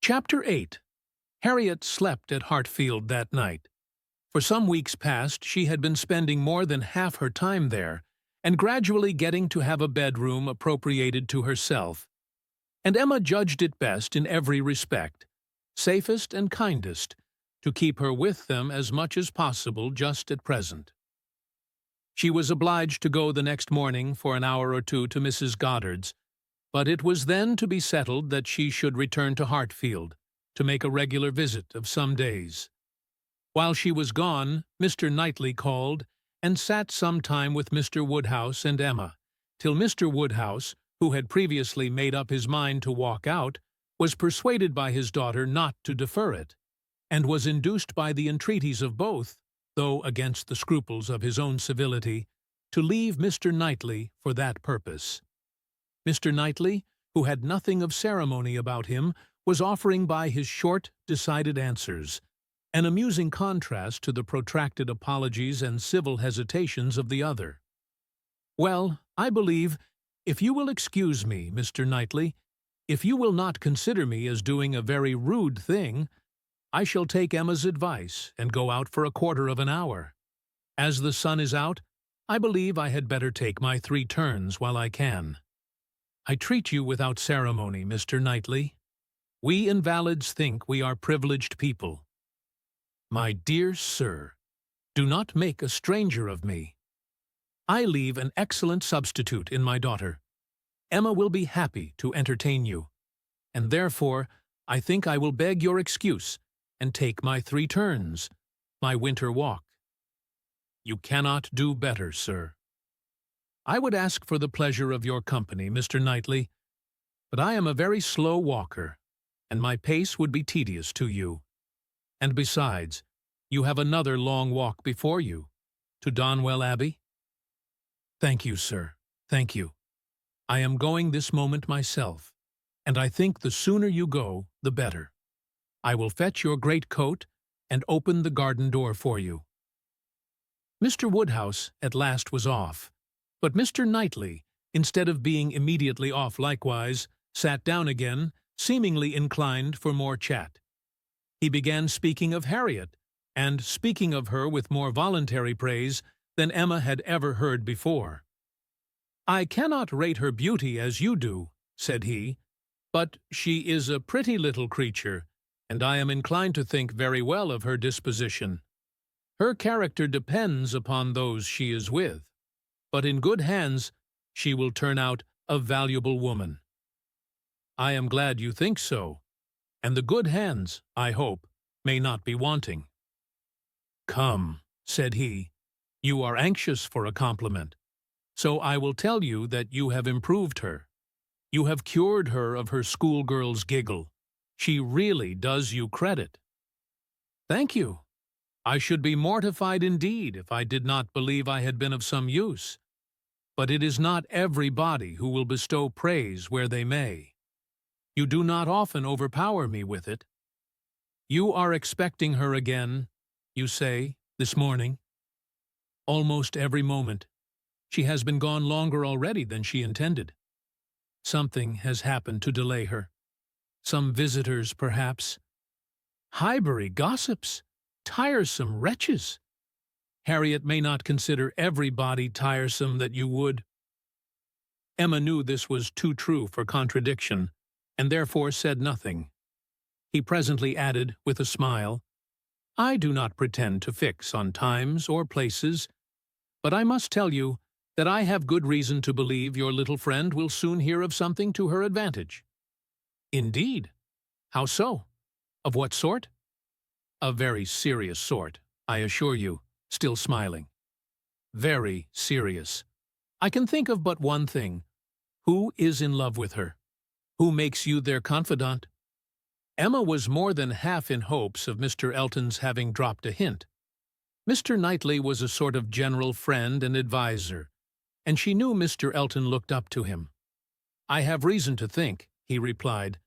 Chapter 8. Harriet slept at Hartfield that night. For some weeks past she had been spending more than half her time there, and gradually getting to have a bedroom appropriated to herself. And Emma judged it best in every respect, safest and kindest, to keep her with them as much as possible just at present. She was obliged to go the next morning for an hour or two to Mrs. Goddard's, but it was then to be settled that she should return to Hartfield, to make a regular visit of some days. While she was gone, Mr. Knightley called, and sat some time with Mr. Woodhouse and Emma, till Mr. Woodhouse, who had previously made up his mind to walk out, was persuaded by his daughter not to defer it, and was induced by the entreaties of both, though against the scruples of his own civility, to leave Mr. Knightley for that purpose. Mr. Knightley, who had nothing of ceremony about him, was offering by his short, decided answers an amusing contrast to the protracted apologies and civil hesitations of the other. "Well, I believe, if you will excuse me, Mr. Knightley, if you will not consider me as doing a very rude thing, I shall take Emma's advice and go out for a quarter of an hour. As the sun is out, I believe I had better take my 3 turns while I can. I treat you without ceremony, Mr. Knightley. We invalids think we are privileged people. My dear sir, do not make a stranger of me. I leave an excellent substitute in my daughter. Emma will be happy to entertain you, and therefore I think I will beg your excuse and take my 3 turns, my winter walk." "You cannot do better, sir." "I would ask for the pleasure of your company, Mr. Knightley, but I am a very slow walker, and my pace would be tedious to you. And besides, you have another long walk before you, to Donwell Abbey." "Thank you, sir, thank you. I am going this moment myself, and I think the sooner you go, the better. I will fetch your great coat and open the garden door for you." Mr. Woodhouse at last was off, but Mr. Knightley, instead of being immediately off likewise, sat down again, seemingly inclined for more chat. He began speaking of Harriet, and speaking of her with more voluntary praise than Emma had ever heard before. "I cannot rate her beauty as you do," said he, "but she is a pretty little creature, and I am inclined to think very well of her disposition. Her character depends upon those she is with, but in good hands she will turn out a valuable woman." "I am glad you think so, and the good hands, I hope, may not be wanting." "Come," said he, "you are anxious for a compliment, so I will tell you that you have improved her. You have cured her of her schoolgirl's giggle. She really does you credit." "Thank you. I should be mortified indeed if I did not believe I had been of some use. But it is not everybody who will bestow praise where they may. You do not often overpower me with it. You are expecting her again, you say, this morning?" "Almost every moment. She has been gone longer already than she intended. Something has happened to delay her. Some visitors, perhaps. Highbury gossips! Tiresome wretches! Harriet may not consider everybody tiresome that you would." Emma knew this was too true for contradiction, and therefore said nothing. He presently added, with a smile, "I do not pretend to fix on times or places, but I must tell you that I have good reason to believe your little friend will soon hear of something to her advantage." "Indeed? How so? Of what sort?" "A very serious sort, I assure you," still smiling. "Very serious. I can think of but one thing. Who is in love with her? Who makes you their confidant?" Emma was more than half in hopes of Mr. Elton's having dropped a hint. Mr. Knightley was a sort of general friend and adviser, and she knew Mr. Elton looked up to him. "I have reason to think," he replied,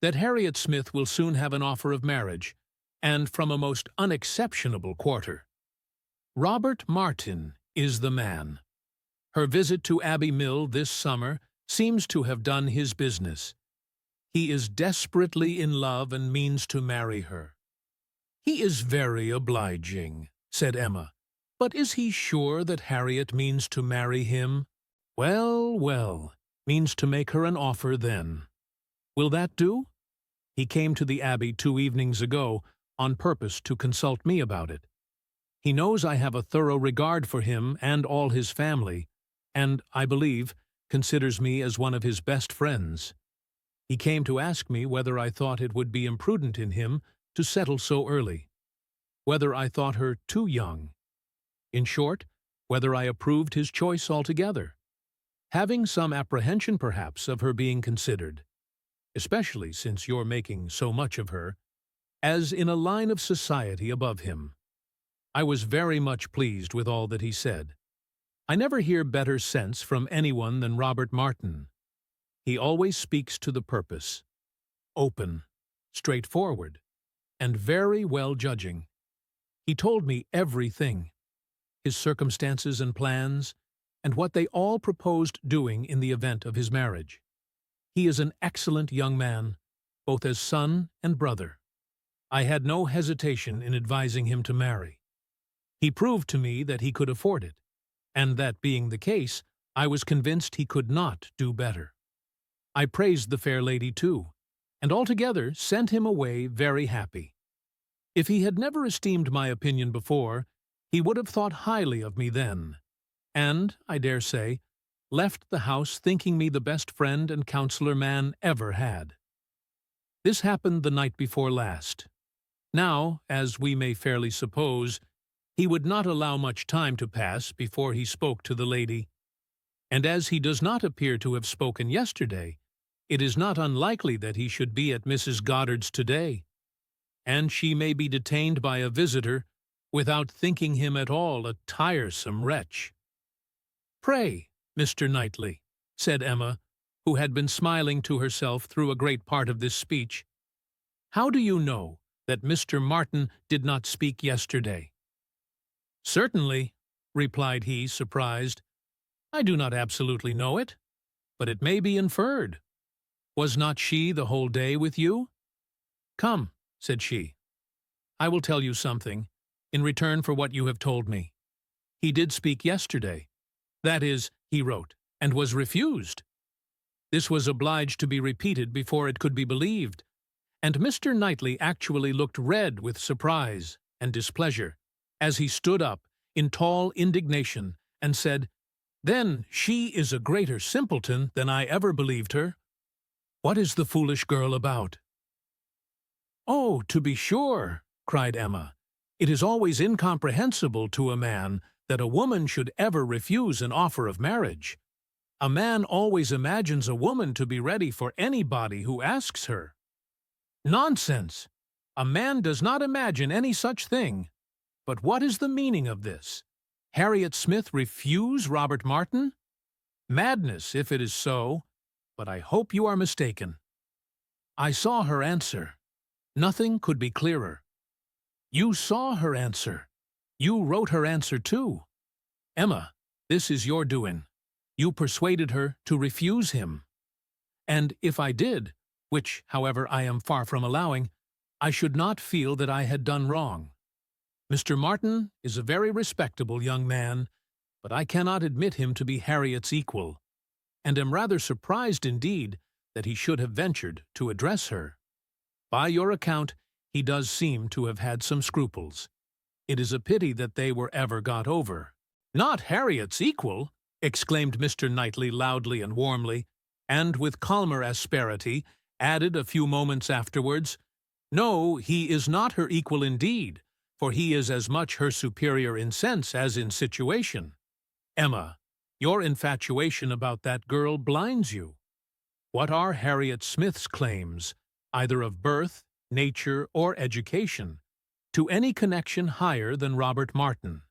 "that Harriet Smith will soon have an offer of marriage, and from a most unexceptionable quarter. Robert Martin is the man. Her visit to Abbey Mill this summer seems to have done his business. He is desperately in love and means to marry her." "He is very obliging," said Emma. "But is he sure that Harriet means to marry him?" "Well, well, means to make her an offer then. Will that do? He came to the Abbey 2 evenings ago on purpose to consult me about it. He knows I have a thorough regard for him and all his family, and, I believe, considers me as one of his best friends. He came to ask me whether I thought it would be imprudent in him to settle so early, whether I thought her too young. In short, whether I approved his choice altogether, having some apprehension perhaps of her being considered, especially since you're making so much of her, as in a line of society above him. I was very much pleased with all that he said. I never hear better sense from anyone than Robert Martin. He always speaks to the purpose, open, straightforward, and very well judging. He told me everything, his circumstances and plans, and what they all proposed doing in the event of his marriage. He is an excellent young man, both as son and brother. I had no hesitation in advising him to marry. He proved to me that he could afford it, and that being the case, I was convinced he could not do better. I praised the fair lady too, and altogether sent him away very happy. If he had never esteemed my opinion before, he would have thought highly of me then, and, I dare say, left the house thinking me the best friend and counselor man ever had. This happened the night before last. Now, as we may fairly suppose, he would not allow much time to pass before he spoke to the lady, and as he does not appear to have spoken yesterday, it is not unlikely that he should be at Mrs. Goddard's today, and she may be detained by a visitor without thinking him at all a tiresome wretch. "Pray, Mr. Knightley," said Emma, who had been smiling to herself through a great part of this speech, "how do you know that Mr. Martin did not speak yesterday?" "Certainly," replied he, surprised. "I do not absolutely know it, but it may be inferred. Was not she the whole day with you?" "Come," said she, "I will tell you something, in return for what you have told me. He did speak yesterday. That is, he wrote, and was refused." This was obliged to be repeated before it could be believed, and Mr. Knightley actually looked red with surprise and displeasure, as he stood up in tall indignation and said, "Then she is a greater simpleton than I ever believed her. What is the foolish girl about?" "Oh, to be sure," cried Emma. "It is always incomprehensible to a man that a woman should ever refuse an offer of marriage. A man always imagines a woman to be ready for anybody who asks her." "Nonsense! A man does not imagine any such thing. But what is the meaning of this? Harriet Smith refuse Robert Martin? Madness, if it is so, but I hope you are mistaken." "I saw her answer. Nothing could be clearer." "You saw her answer. You wrote her answer too. Emma, this is your doing. You persuaded her to refuse him. And if I did, which, however, I am far from allowing, I should not feel that I had done wrong. Mr. Martin is a very respectable young man, but I cannot admit him to be Harriet's equal, and am rather surprised indeed that he should have ventured to address her. By your account, he does seem to have had some scruples. It is a pity that they were ever got over." "Not Harriet's equal!" exclaimed Mr. Knightley loudly and warmly, and with calmer asperity added a few moments afterwards, "No, he is not her equal indeed, for he is as much her superior in sense as in situation. Emma, your infatuation about that girl blinds you. What are Harriet Smith's claims, either of birth, nature, or education, to any connection higher than Robert Martin?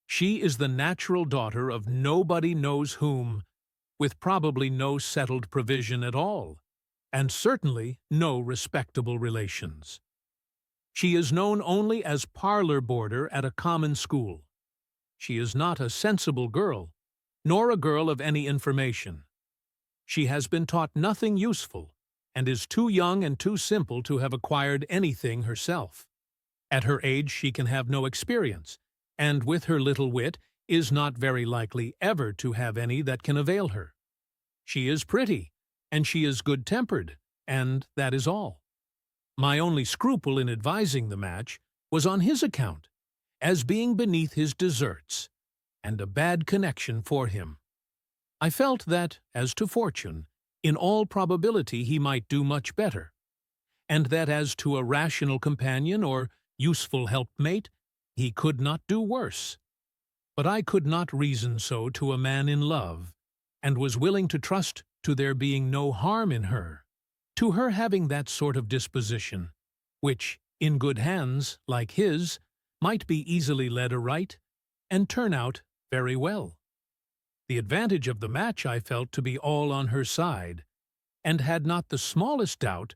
She is the natural daughter of nobody knows whom, with probably no settled provision at all, and certainly no respectable relations. She is known only as parlor boarder at a common school. She is not a sensible girl, nor a girl of any information. She has been taught nothing useful, and is too young and too simple to have acquired anything herself. At her age she can have no experience, and with her little wit is not very likely ever to have any that can avail her. She is pretty, and she is good-tempered, and that is all. My only scruple in advising the match was on his account, as being beneath his deserts, and a bad connection for him. I felt that, as to fortune, in all probability he might do much better, and that as to a rational companion or useful helpmate, he could not do worse. But I could not reason so to a man in love, and was willing to trust to there being no harm in her, to her having that sort of disposition, which, in good hands, like his, might be easily led aright, and turn out very well. The advantage of the match I felt to be all on her side, and had not the smallest doubt,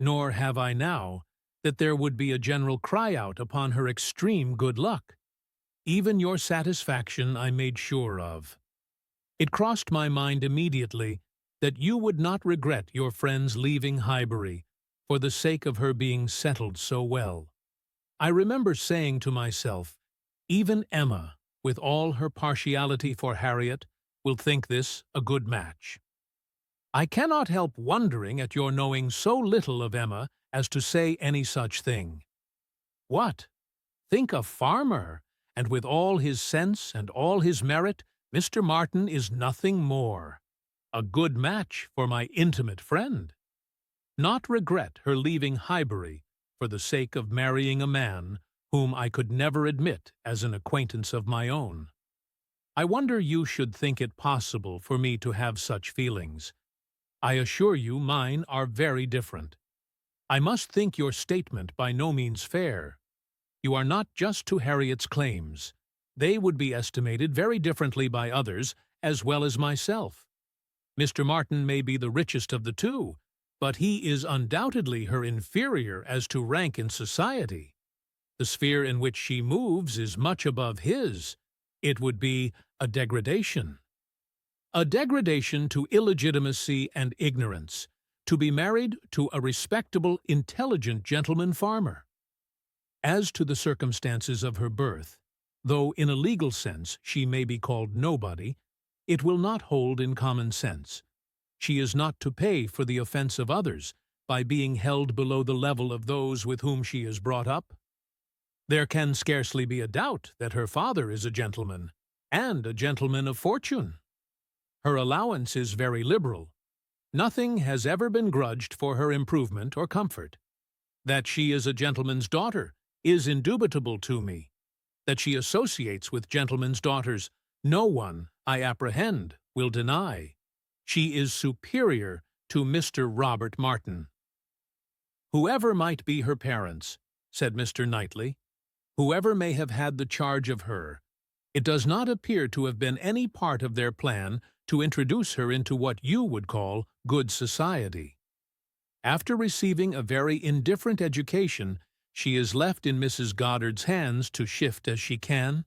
nor have I now, that there would be a general cry-out upon her extreme good luck. Even your satisfaction I made sure of. It crossed my mind immediately that you would not regret your friend's leaving Highbury for the sake of her being settled so well. I remember saying to myself, even Emma, with all her partiality for Harriet, will think this a good match. I cannot help wondering at your knowing so little of Emma as to say any such thing. What? Think a farmer, and with all his sense and all his merit, Mr. Martin is nothing more. A good match for my intimate friend. Not regret her leaving Highbury for the sake of marrying a man whom I could never admit as an acquaintance of my own. I wonder you should think it possible for me to have such feelings. I assure you mine are very different. I must think your statement by no means fair. You are not just to Harriet's claims. They would be estimated very differently by others, as well as myself. Mr. Martin may be the richest of the two, but he is undoubtedly her inferior as to rank in society. The sphere in which she moves is much above his. It would be a degradation. A degradation to illegitimacy and ignorance, to be married to a respectable, intelligent gentleman farmer. As to the circumstances of her birth, though in a legal sense she may be called nobody, it will not hold in common sense. She is not to pay for the offense of others by being held below the level of those with whom she is brought up. There can scarcely be a doubt that her father is a gentleman, and a gentleman of fortune. Her allowance is very liberal. Nothing has ever been grudged for her improvement or comfort. That she is a gentleman's daughter is indubitable to me. That she associates with gentlemen's daughters, no one, I apprehend, will deny. She is superior to Mr. Robert Martin. Whoever might be her parents, said Mr. Knightley, whoever may have had the charge of her, it does not appear to have been any part of their plan to introduce her into what you would call good society. After receiving a very indifferent education, she is left in Mrs. Goddard's hands to shift as she can,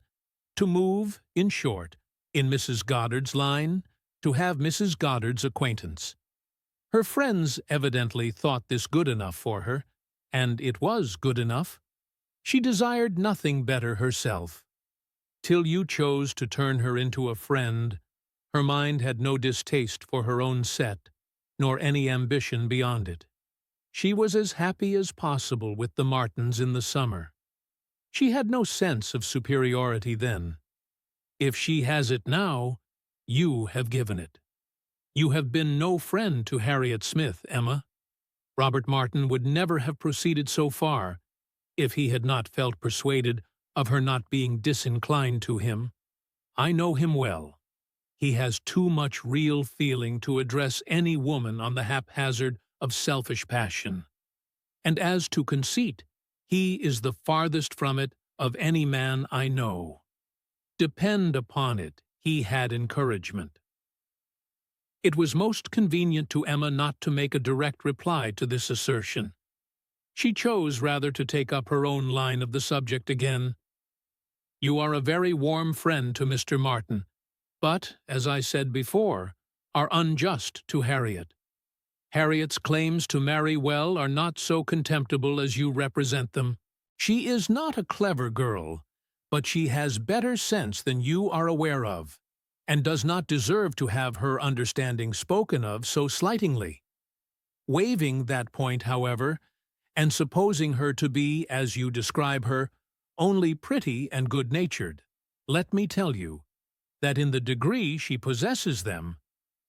to move, in short, in Mrs. Goddard's line, to have Mrs. Goddard's acquaintance. Her friends evidently thought this good enough for her, and it was good enough. She desired nothing better herself. Till you chose to turn her into a friend, her mind had no distaste for her own set, nor any ambition beyond it. She was as happy as possible with the Martins in the summer. She had no sense of superiority then. If she has it now, you have given it. You have been no friend to Harriet Smith, Emma. Robert Martin would never have proceeded so far if he had not felt persuaded of her not being disinclined to him. I know him well. He has too much real feeling to address any woman on the haphazard of selfish passion. And as to conceit, he is the farthest from it of any man I know. Depend upon it, he had encouragement. It was most convenient to Emma not to make a direct reply to this assertion. She chose rather to take up her own line of the subject again. You are a very warm friend to Mr. Martin, but, as I said before, are unjust to Harriet. Harriet's claims to marry well are not so contemptible as you represent them. She is not a clever girl, but she has better sense than you are aware of, and does not deserve to have her understanding spoken of so slightingly. Waiving that point, however, and supposing her to be, as you describe her, only pretty and good-natured, let me tell you that in the degree she possesses them,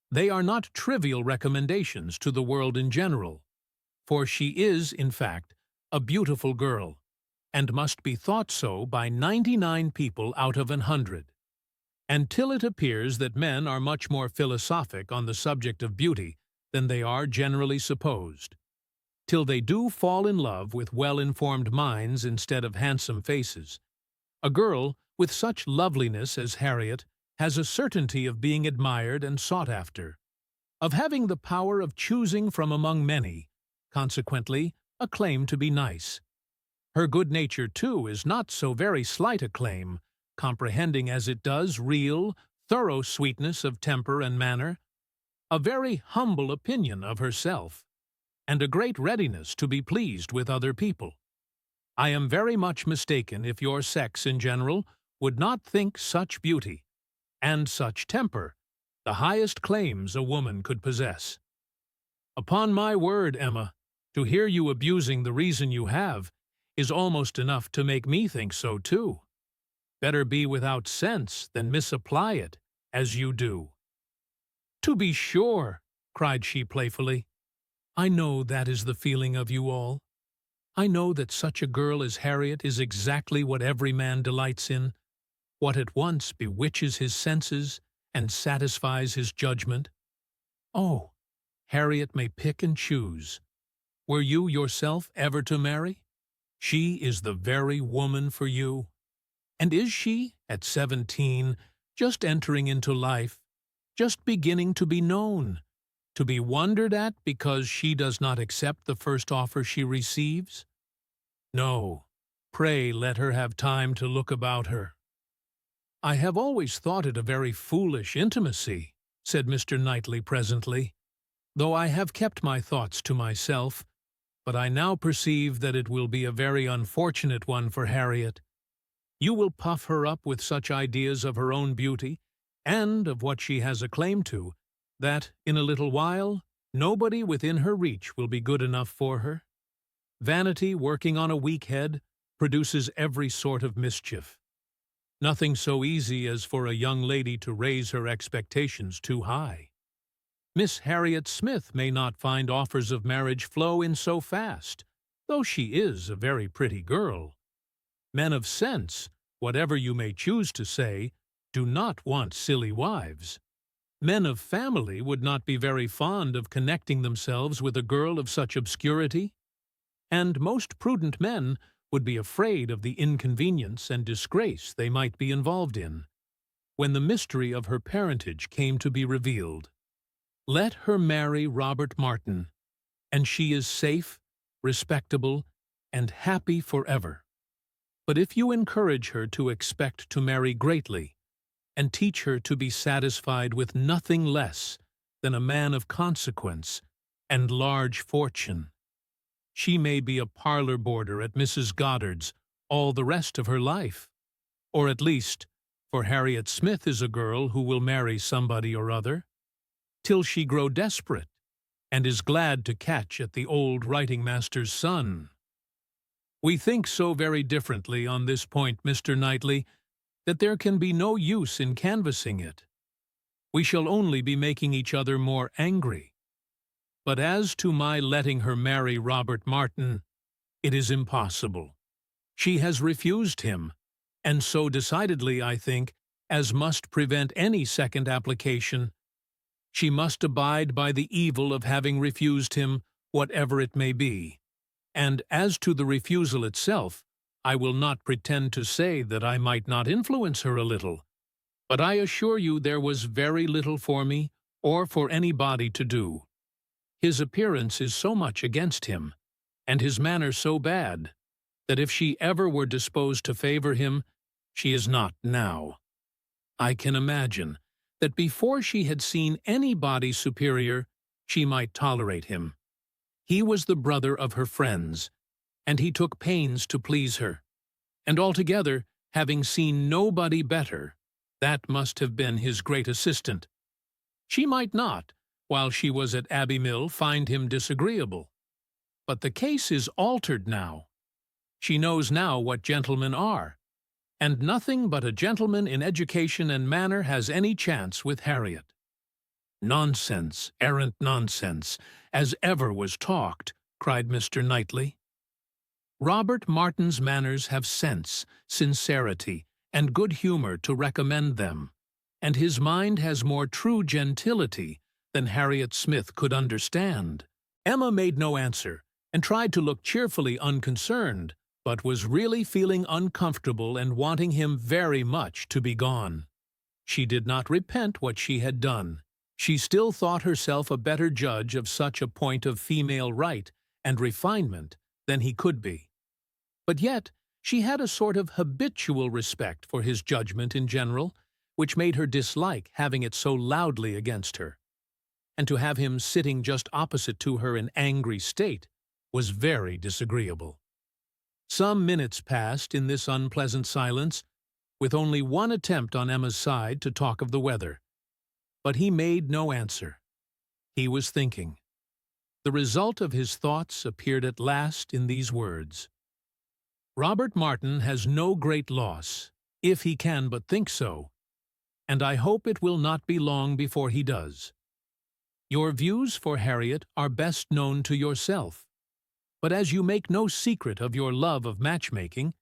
they are not trivial recommendations to the world in general, for she is, in fact, a beautiful girl, and must be thought so by 99 people out of 100. And till it appears that men are much more philosophic on the subject of beauty than they are generally supposed, till they do fall in love with well-informed minds instead of handsome faces, a girl with such loveliness as Harriet has a certainty of being admired and sought after, of having the power of choosing from among many, consequently a claim to be nice. Her good nature, too, is not so very slight a claim, comprehending as it does real, thorough sweetness of temper and manner, a very humble opinion of herself, and a great readiness to be pleased with other people. I am very much mistaken if your sex in general would not think such beauty, and such temper, the highest claims a woman could possess. Upon my word, Emma, to hear you abusing the reason you have is almost enough to make me think so too. Better be without sense than misapply it, as you do. To be sure, cried she playfully. I know that is the feeling of you all. I know that such a girl as Harriet is exactly what every man delights in, what at once bewitches his senses and satisfies his judgment. Oh, Harriet may pick and choose. Were you yourself ever to marry? She is the very woman for you. And is she, at 17, just entering into life, just beginning to be known, to be wondered at because she does not accept the first offer she receives? No, pray let her have time to look about her. I have always thought it a very foolish intimacy, said Mr. Knightley presently, though I have kept my thoughts to myself, but I now perceive that it will be a very unfortunate one for Harriet. You will puff her up with such ideas of her own beauty, and of what she has a claim to, that, in a little while, nobody within her reach will be good enough for her. Vanity, working on a weak head, produces every sort of mischief. Nothing so easy as for a young lady to raise her expectations too high. Miss Harriet Smith may not find offers of marriage flow in so fast, though she is a very pretty girl. Men of sense, whatever you may choose to say, do not want silly wives. Men of family would not be very fond of connecting themselves with a girl of such obscurity, and most prudent men would be afraid of the inconvenience and disgrace they might be involved in, when the mystery of her parentage came to be revealed. Let her marry Robert Martin, and she is safe, respectable, and happy forever. But if you encourage her to expect to marry greatly, and teach her to be satisfied with nothing less than a man of consequence and large fortune, she may be a parlor boarder at Mrs. Goddard's all the rest of her life, or at least, for Harriet Smith is a girl who will marry somebody or other, till she grow desperate, and is glad to catch at the old writing-master's son. We think so very differently on this point, Mr. Knightley, that there can be no use in canvassing it. We shall only be making each other more angry. But as to my letting her marry Robert Martin, it is impossible. She has refused him, and so decidedly, I think, as must prevent any second application. She must abide by the evil of having refused him, whatever it may be. And as to the refusal itself, I will not pretend to say that I might not influence her a little, but I assure you there was very little for me, or for anybody to do. His appearance is so much against him, and his manner so bad, that if she ever were disposed to favor him, she is not now. I can imagine that before she had seen anybody superior, she might tolerate him. He was the brother of her friends, and he took pains to please her. And altogether, having seen nobody better, that must have been his great assistant. She might not, while she was at Abbey Mill, find him disagreeable. But the case is altered now. She knows now what gentlemen are, and nothing but a gentleman in education and manner has any chance with Harriet. "Nonsense, arrant nonsense, as ever was talked," cried Mr. Knightley. "Robert Martin's manners have sense, sincerity, and good humor to recommend them, and his mind has more true gentility than Harriet Smith could understand." Emma made no answer, and tried to look cheerfully unconcerned, but was really feeling uncomfortable and wanting him very much to be gone. She did not repent what she had done. She still thought herself a better judge of such a point of female right and refinement than he could be. But yet she had a sort of habitual respect for his judgment in general, which made her dislike having it so loudly against her. And to have him sitting just opposite to her in angry state was very disagreeable. Some minutes passed in this unpleasant silence, with only one attempt on Emma's side to talk of the weather. But he made no answer. He was thinking. The result of his thoughts appeared at last in these words: "Robert Martin has no great loss, if he can but think so, and I hope it will not be long before he does. Your views for Harriet are best known to yourself, but as you make no secret of your love of matchmaking,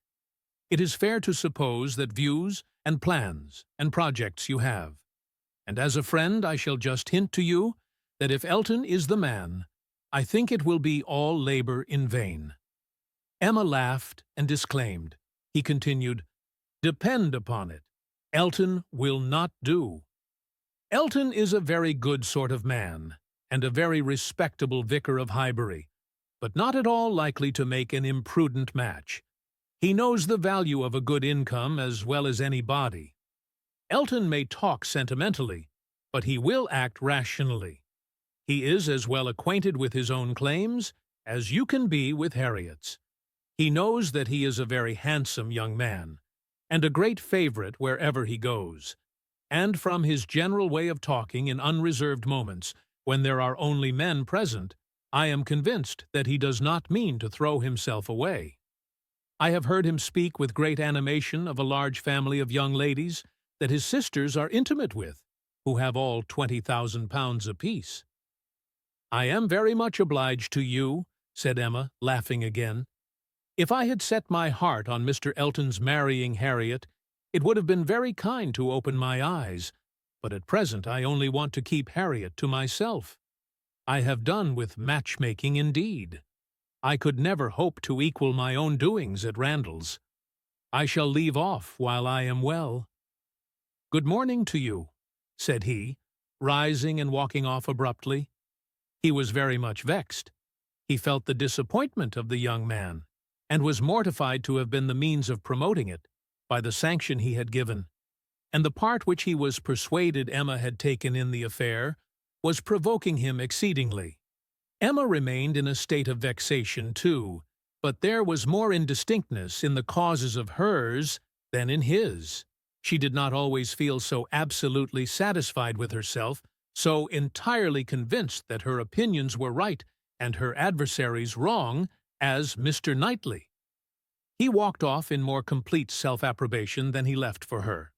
it is fair to suppose that views and plans and projects you have. And as a friend I shall just hint to you that if Elton is the man, I think it will be all labor in vain." Emma laughed and disclaimed. He continued, "Depend upon it, Elton will not do. Elton is a very good sort of man, and a very respectable vicar of Highbury, but not at all likely to make an imprudent match. He knows the value of a good income as well as any body. Elton may talk sentimentally, but he will act rationally. He is as well acquainted with his own claims as you can be with Harriet's. He knows that he is a very handsome young man, and a great favorite wherever he goes, and from his general way of talking in unreserved moments, when there are only men present, I am convinced that he does not mean to throw himself away. I have heard him speak with great animation of a large family of young ladies that his sisters are intimate with, who have all £20,000 apiece." "I am very much obliged to you," said Emma, laughing again. "If I had set my heart on Mr. Elton's marrying Harriet, it would have been very kind to open my eyes, but at present I only want to keep Harriet to myself. I have done with matchmaking indeed. I could never hope to equal my own doings at Randall's. I shall leave off while I am well. Good morning to you," said he, rising and walking off abruptly. He was very much vexed. He felt the disappointment of the young man, and was mortified to have been the means of promoting it, by the sanction he had given, and the part which he was persuaded Emma had taken in the affair was provoking him exceedingly. Emma remained in a state of vexation too, but there was more indistinctness in the causes of hers than in his. She did not always feel so absolutely satisfied with herself, so entirely convinced that her opinions were right and her adversaries wrong, as Mr. Knightley. He walked off in more complete self-approbation than he left for her.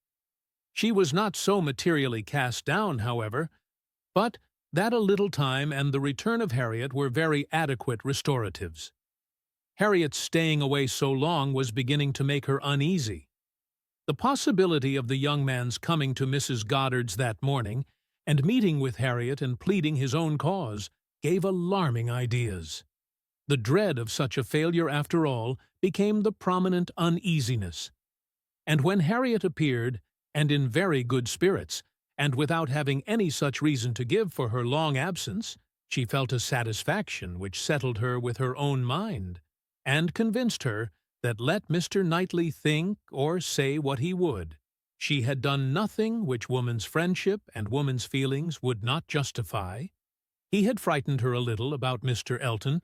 She was not so materially cast down, however, but that a little time and the return of Harriet were very adequate restoratives. Harriet's staying away so long was beginning to make her uneasy. The possibility of the young man's coming to Mrs. Goddard's that morning and meeting with Harriet and pleading his own cause gave alarming ideas. The dread of such a failure, after all, became the prominent uneasiness. And when Harriet appeared, and in very good spirits, and without having any such reason to give for her long absence, she felt a satisfaction which settled her with her own mind, and convinced her that let Mr. Knightley think or say what he would, she had done nothing which woman's friendship and woman's feelings would not justify, He had frightened her a little about Mr. Elton,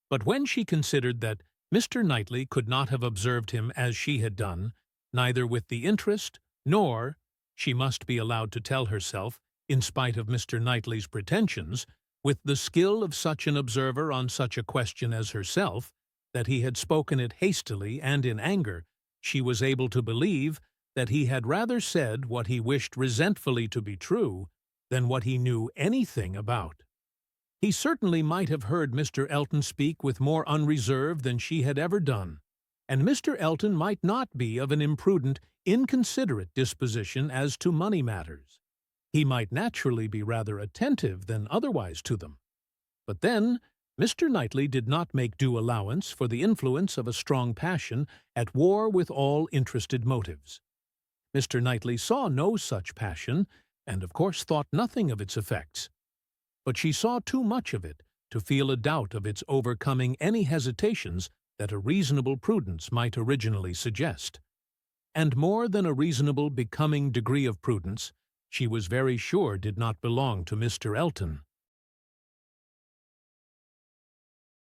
but when she considered that Mr. Knightley could not have observed him as she had done, neither with the interest nor, she must be allowed to tell herself, in spite of Mr. Knightley's pretensions, with the skill of such an observer on such a question as herself, that he had spoken it hastily and in anger, she was able to believe that he had rather said what he wished resentfully to be true than what he knew anything about. He certainly might have heard Mr. Elton speak with more unreserve than she had ever done, and Mr. Elton might not be of an imprudent, inconsiderate disposition as to money matters. He might naturally be rather attentive than otherwise to them. But then, Mr. Knightley did not make due allowance for the influence of a strong passion at war with all interested motives. Mr. Knightley saw no such passion, and of course thought nothing of its effects. But she saw too much of it to feel a doubt of its overcoming any hesitations that a reasonable prudence might originally suggest. And more than a reasonable becoming degree of prudence, she was very sure did not belong to Mr. Elton.